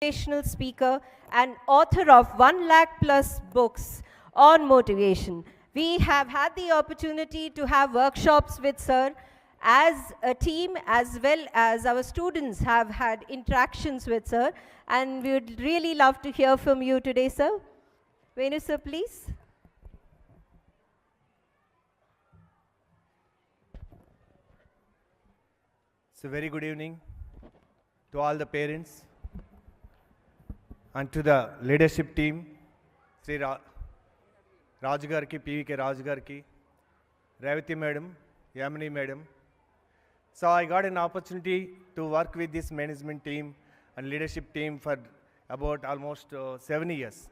motivational speaker and author of 1 lakh plus books on motivation. We have had the opportunity to have workshops with Sir as a team, as well as our students have had interactions with Sir, and we would really love to hear from you today, Sir. Venu, sir, please. So very good evening to all the parents and to the leadership team, Sri Raj Garki, PVK Raj Garki, Revati Madam, Yamini Madam. So I got an opportunity to work with this management team and leadership team for about almost 7 years.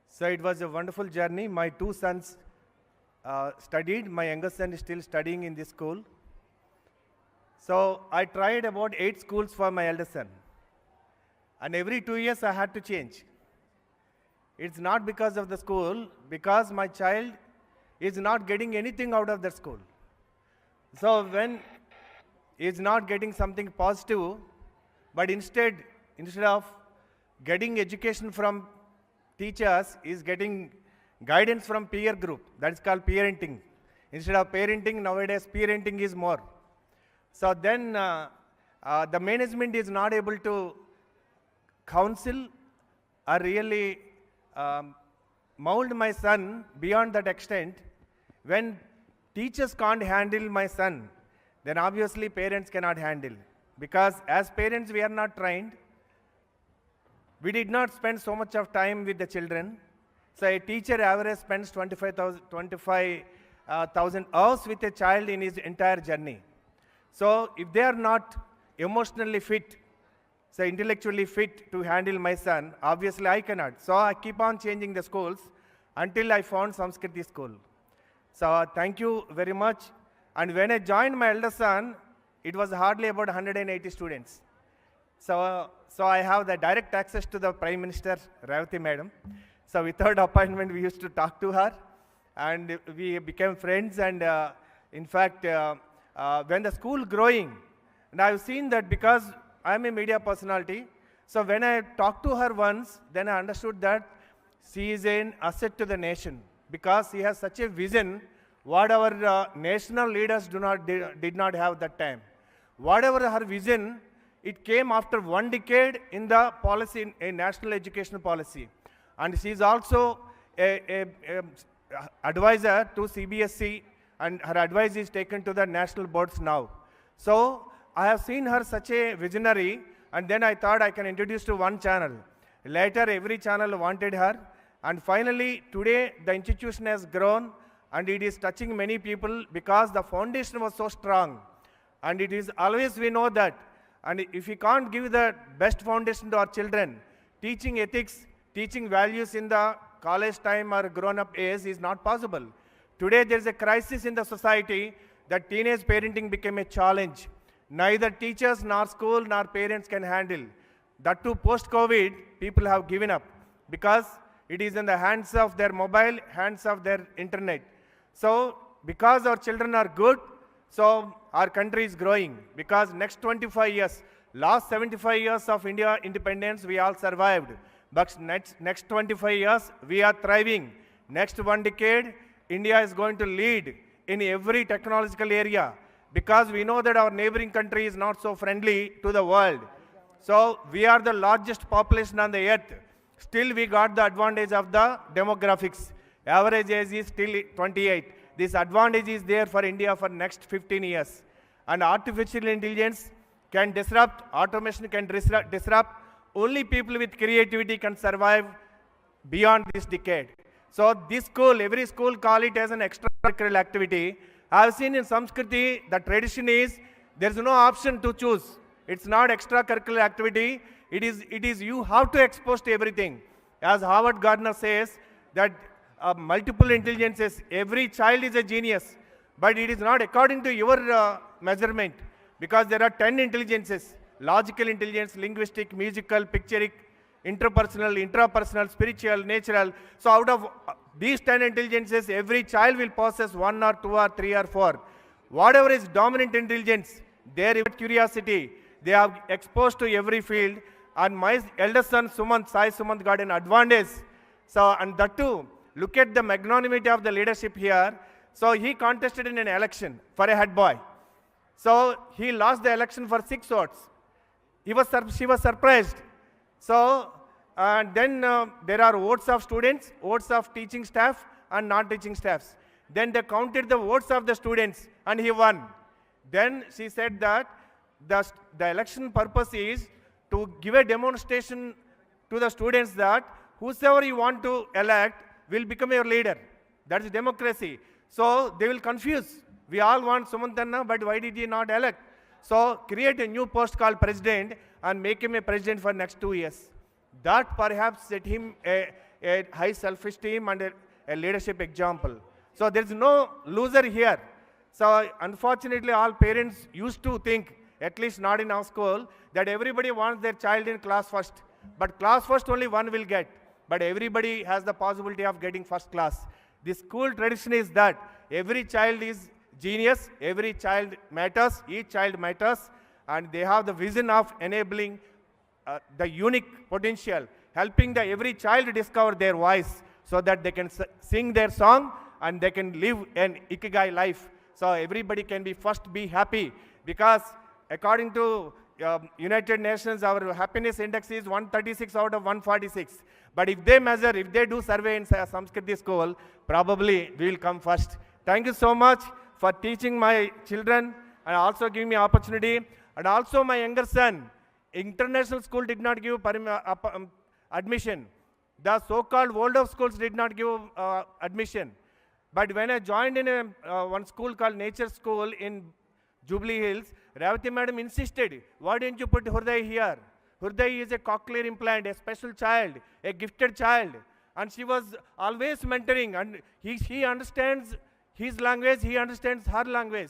So it was a wonderful journey. My two sons studied. My youngest son is still studying in this school. So I tried about 8 schools for my eldest son. And every 2 years I had to change. It's not because of the school, because my child is not getting anything out of that school. So when he is not getting something positive, but instead of getting education from teachers, is getting guidance from peer group. That is called parenting. Instead of parenting, nowadays parenting is more. So then the management is not able to counsel or really mold my son beyond that extent. When teachers can't handle my son, then obviously parents cannot handle. Because as parents we are not trained. We did not spend so much of time with the children. So a teacher average spends 25,000 hours with a child in his entire journey. So if they are not emotionally fit, so intellectually fit to handle my son, obviously I cannot. So I keep on changing the schools until I found Sanskriti school. So thank you very much. And when I joined my elder son, it was hardly about 180 students. So I have the direct access to the Prime Minister, Revati Madam. So without appointment, we used to talk to her. And we became friends. And in fact, when the school growing, and I've seen that because I'm a media personality, so when I talked to her once, then I understood that she is an asset to the nation because she has such a vision what our national leaders did not have that time. Whatever her vision, it came after 1 decade in the policy, a national education policy. And she is also a advisor to CBSE, and her advice is taken to the national boards now. So I have seen her such a visionary, and then I thought I can introduce to one channel. Later, every channel wanted her, and finally, today, the institution has grown, and it is touching many people because the foundation was so strong. And it is always, we know that, and if we can't give the best foundation to our children, teaching ethics, teaching values in the college time or grown-up age is not possible. Today, there is a crisis in the society that teenage parenting became a challenge. Neither teachers, nor school, nor parents can handle. That too, post-COVID, people have given up because it is in the hands of their mobile, hands of their internet. So, because our children are good, so our country is growing. Because next 25 years, last 75 years of India independence, we all survived. But next 25 years, we are thriving. Next 1 decade, India is going to lead in every technological area because we know that our neighboring country is not so friendly to the world. So we are the largest population on the earth. Still we got the advantage of the demographics. Average age is still 28. This advantage is there for India for next 15 years. And artificial intelligence can disrupt, automation can disrupt. Only people with creativity can survive beyond this decade. So this school, every school call it as an extracurricular activity. I have seen in Sanskriti, the tradition is, there is no option to choose. It's not extracurricular activity. It is you have to expose to everything. As Howard Gardner says, that multiple intelligences, every child is a genius. But it is not according to your measurement. Because there are 10 intelligences. Logical intelligence, linguistic, musical, pictoric, interpersonal, intrapersonal, spiritual, natural. So out of these 10 intelligences, every child will possess 1 or 2 or 3 or 4. Whatever is dominant intelligence, their curiosity, they are exposed to every field, and my eldest son, Sumant, Sai Sumant, got an advantage. So, and that too, look at the magnanimity of the leadership here. So, he contested in an election for a head boy. So, he lost the election for 6 votes. She was surprised. So, and then there are votes of students, votes of teaching staff and non-teaching staffs. Then they counted the votes of the students and he won. Then she said that the election purpose is to give a demonstration to the students that whosoever you want to elect will become your leader. That is democracy. So they will confuse. We all want Sumantanna, but why did he not elect? So create a new post called president and make him a president for next 2 years. That perhaps set him a high self-esteem and a leadership example. So there is no loser here. So unfortunately, all parents used to think, at least not in our school, that everybody wants their child in class first. But class first only one will get. But everybody has the possibility of getting first class. The school tradition is that every child is genius, every child matters, each child matters, and they have the vision of enabling the unique potential, helping every child discover their voice so that they can sing their song and they can live an ikigai life. So everybody can be first be happy, because according to United Nations, our happiness index is 136 out of 146. But if they do survey in Sanskriti school, probably we will come first. Thank you so much for teaching my children and also giving me opportunity. And also my younger son, international school did not give admission. The so-called world of schools did not give admission. But when I joined in one school called Nature School in Jubilee Hills, Ravati madam insisted, why didn't you put Hurday here? Hurday is a cochlear implant, a special child, a gifted child. And she was always mentoring, and he understands his language, he understands her language.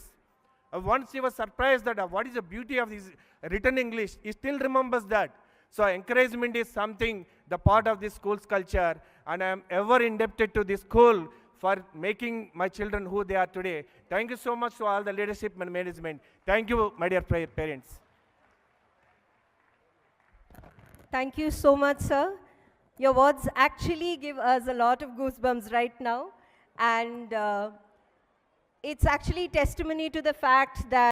Once he was surprised that what is the beauty of his written English, he still remembers that. So encouragement is something, the part of this school's culture, and I am ever indebted to this school for making my children who they are today. Thank you so much to all the leadership and management. Thank you, my dear parents. Thank you so much, sir. Your words actually give us a lot of goosebumps right now. And it's actually testimony to the fact that